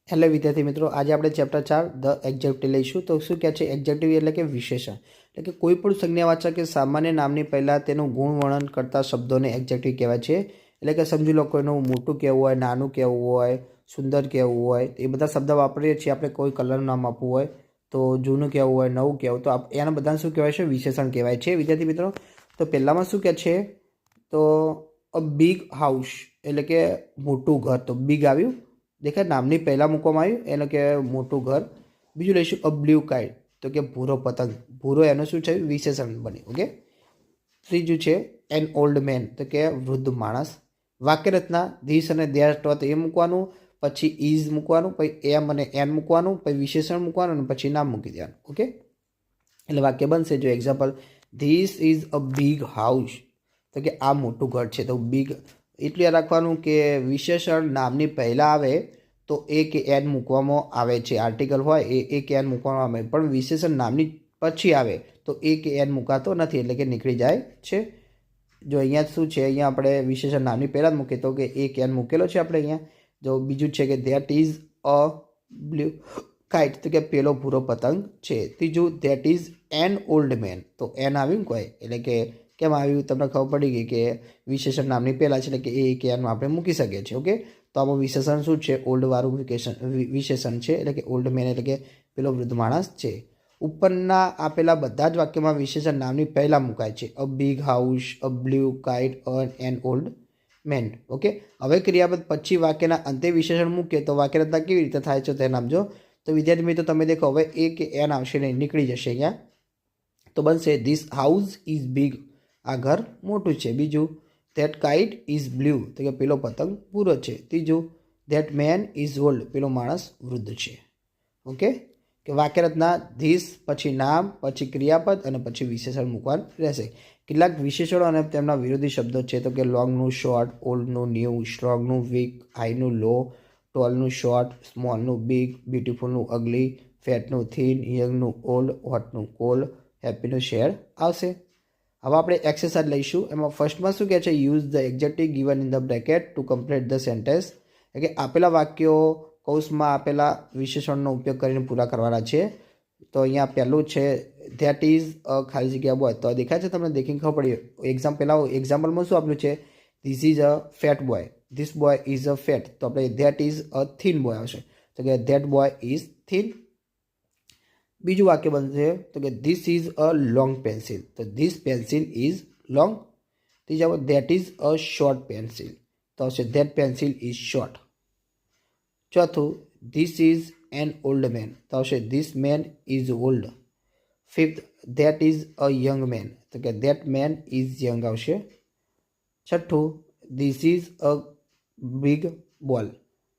Hello વિદ્યાર્થી મિત્રો, આજે આપણે ચેપ્ટર 4 ધ એડજેક્ટિવ લઈશું. તો શું કહે છે? એડજેક્ટિવ એટલે કે વિશેષણ, એટલે કે કોઈ પણ સંજ્ઞાવાચક કે સામાન્ય નામની પહેલાં તેનું ગુણ વર્ણન કરતા શબ્દોને એડજેક્ટિવ કહેવાય છે. એટલે કે સમજી લો, કોઈનું મોટું કહેવું હોય, નાનું કહેવું હોય, સુંદર કહેવું હોય, એ બધા શબ્દ વાપરીએ છીએ આપણે. કોઈ કલરનું નામ આપવું હોય તો જૂનું કહેવું હોય, નવું કહેવું, તો એના બધાને શું કહેવાય છે? વિશેષણ કહેવાય છે વિદ્યાર્થી મિત્રો. તો પહેલામાં શું કહે છે? તો અ બિગ હાઉસ એટલે કે મોટું ઘર. તો બિગ આવ્યું, દેખાય, નામની પહેલાં મૂકવામાં આવ્યું, એનો કે મોટું ઘર. બીજું લઈશું અ બ્લુ કાઇટ, તો કે ભૂરો પતંગ. ભૂરો એનું શું છે? વિશેષણ બને. ઓકે. ત્રીજું છે એન ઓલ્ડ મેન, તો કે વૃદ્ધ માણસ. વાક્ય રચના ધીસ અને ધેટ તો એ મૂકવાનું, પછી ઇઝ મૂકવાનું, પછી એમ અને એન મૂકવાનું, પછી વિશેષણ મૂકવાનું અને પછી નામ મૂકી દેવાનું. ઓકે, એટલે વાક્ય બનશે. જો example, this is a big house, તો કે આ મોટું ઘર છે. તો બિગ એટલું યાદ રાખવાનું કે વિશેષણ નામની પહેલાં આવે તો એ કે એન મૂકવામાં આવે છે. આર્ટિકલ હોય એ કે એન મૂકવામાં આવે, પણ વિશેષણ નામની પછી આવે તો એ કે એન મૂકાતો નથી, એટલે કે નીકળી જાય છે. જો અહીંયા શું છે? અહીંયા આપણે વિશેષણ નામની પહેલાં જ મૂકીએ તો કે એ કે એન મૂકેલો છે આપણે અહીંયા. જો બીજું છે કે that is a blue kite, તો કે પેલો ભૂરો પતંગ છે. ત્રીજું that is an old man, તો એન આવ્યું કોઈ, એટલે કે કેમ આવ્યું તમને ખબર પડી ગઈ કે વિશેષણ નામની પહેલાં છે, એટલે કે એ કે એનમાં આપણે મૂકી શકીએ છીએ. ઓકે, તો આમાં વિશેષણ શું છે? ઓલ્ડવાળું વિશેષણ છે, એટલે કે ઓલ્ડ મેન એટલે કે પેલો વૃદ્ધ માણસ છે. ઉપરના આપેલા બધા જ વાક્યમાં વિશેષણ નામની પહેલાં મુકાય છે. A big house, a blue kite, N old main. Okay, હવે ક્રિયાપદ પછી વાક્યના અંતે વિશેષણ મૂકીએ તો વાક્ય રચના કેવી રીતે થાય છે તે નામજો. તો વિદ્યાર્થી મિત્રો તમે દેખો, હવે એ કે એન આવશે ને નીકળી જશે અહીંયા, તો બનશે ધીસ હાઉસ ઇઝ બિગ, આ ઘર મોટું છે. બીજું, ધેટ કાઇટ ઇઝ બ્લુ, તો કે પેલો પતંગ પૂરો છે. ત્રીજું, ધેટ મેન ઇઝ ઓલ્ડ, પેલો માણસ વૃદ્ધ છે. ઓકે, કે વાક્ય રચના ધીસ પછી નામ, પછી ક્રિયાપદ અને પછી વિશેષણ મૂકવાનું રહેશે. કેટલાક વિશેષણો અને તેમના વિરોધી શબ્દો છે, તો કે લોંગનું શોર્ટ, ઓલ્ડનું ન્યૂ, સ્ટ્રોંગનું વીક, હાઈનું લો, ટોલનું short, સ્મોલનું big, બ્યુટીફુલનું અગલી, ફેટનું thin, યંગનું old, હોટનું cold, હેપીનું shade આવશે. હવે આપણે એક્સરસાઇઝ લઈશું. એમાં ફર્સ્ટમાં શું કહે છે? Use the adjective given in the bracket to complete the sentence, એટલે કે આપેલા વાક્યો કૌંસમાં આપેલા વિશેષણનો ઉપયોગ કરીને પૂરા કરવાના છે. તો અહીંયા પહેલું છે ધેટ ઇઝ અ ખાલી જગ્યા બોય, તો દેખાય છે તમને? દેખીને ખબર પડી. પહેલાં એક્ઝામ્પલમાં શું આપ્યું છે? This is a fat boy, this boy is a fat, તો આપણે that is a thin boy આવશે, તો કે ધેટ બોય ઇઝ થીન. બીજું વાક્ય બનશે તો કે this is a long pencil, તો ધીસ પેન્સિલ ઇઝ લોંગ. ત્રીજા, that is a short pencil, તો આવશે ધેટ પેન્સિલ ઇઝ શોર્ટ. ચોથું, this is an old man, તો આવશે this man is old. Fifth, that is a young man, તો કે that man is young આવશે. છઠ્ઠું, this is a big ball,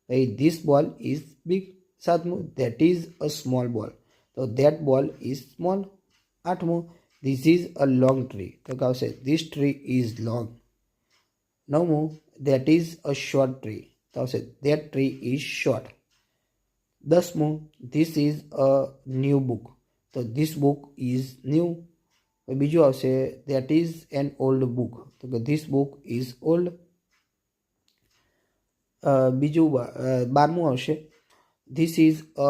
this ball is big. સાતમું, that is a small ball, તો that ball is small. આઠમું, this is a long tree, તો કે આવશે ધીસ ટ્રી ઇઝ લોંગ. નવમું, that is a short tree, તો આવશે that tree is short. દસમું, this is a new book, તો ધીસ બુક ઇઝ ન્યૂ. બીજું આવશે that is an old book, તો કે ધીસ બુક ઇઝ ઓલ્ડ. બીજું 12મું આવશે this is a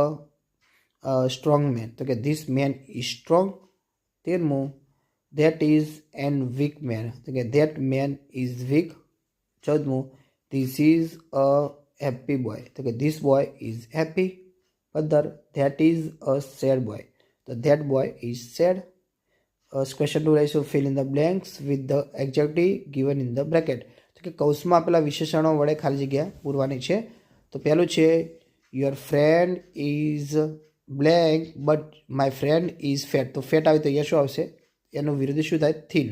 strong man, તો કે ધીસ મેન ઇઝ સ્ટ્રોંગ. 13મું, that is an week main, તો કે ધેટ મેન ઇઝ વીક. 14મું, this is a happy boy, તો કે this boy is happy. 15, that is a sad boy, તો that boy is sad. Question 2 લઈશું. Fill in the blanks with the adjective given in the bracket, તો કે કૌંસમાં આપેલા વિશેષણો વડે ખાલી જગ્યા પૂરવાની છે. તો પહેલું છે your friend is blank but my friend is fat, તો ફેટ આવે તો અહીંયા શું આવશે? એનું વિરુદ્ધ શું થાય? થીન.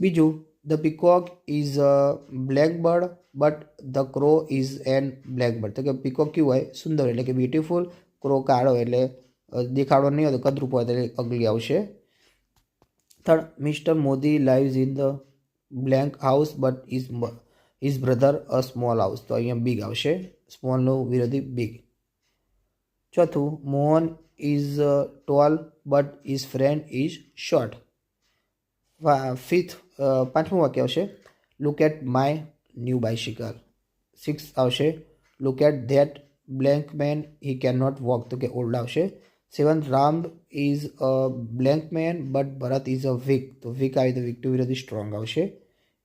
બીજું, the peacock is a black bird but the crow is an black bird, તો કે પીકોક કેવું હોય? સુંદર એટલે કે બ્યુટીફુલ. ક્રો કાળો એટલે દેખાડો નહીં હોય તો કદરૂપ હોય એટલે અગલી આવશે. Third, mister Modi lives in the blank house but his brother a small house, તો અહીંયા બિગ આવશે. સ્મોલનું વિરોધી બિગ. ચોથું, Mohan is tall but his friend is short. પાંચમું વાક્ય આવશે look at my new bicycle. 6 આવશે look at that blank man he can not walk, તો કે ઓલ્ડ આવશે. 7th Ram is a blank man but Bharat is a weak, તો week આવી તો વીક ટુ વિરોધી સ્ટ્રોંગ આવશે.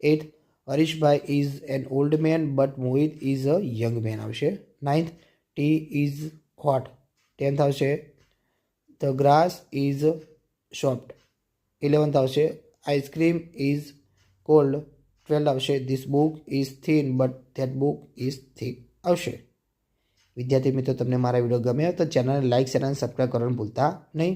8th Harishbhai is an old man but Mohit is a young man આવશે. 9th T is hot. 10th આવશે the grass is soft. 11th આવશે ice cream is called. 12th આવશે this book is thin but that book is thick આવશે. વિદ્યાર્થી મિત્રો, તમને મારા video ગમ્યો તો ચેનલને લાઇક, શેર અને સબસ્ક્રાઈબ કરવાનું ભૂલતા નહીં.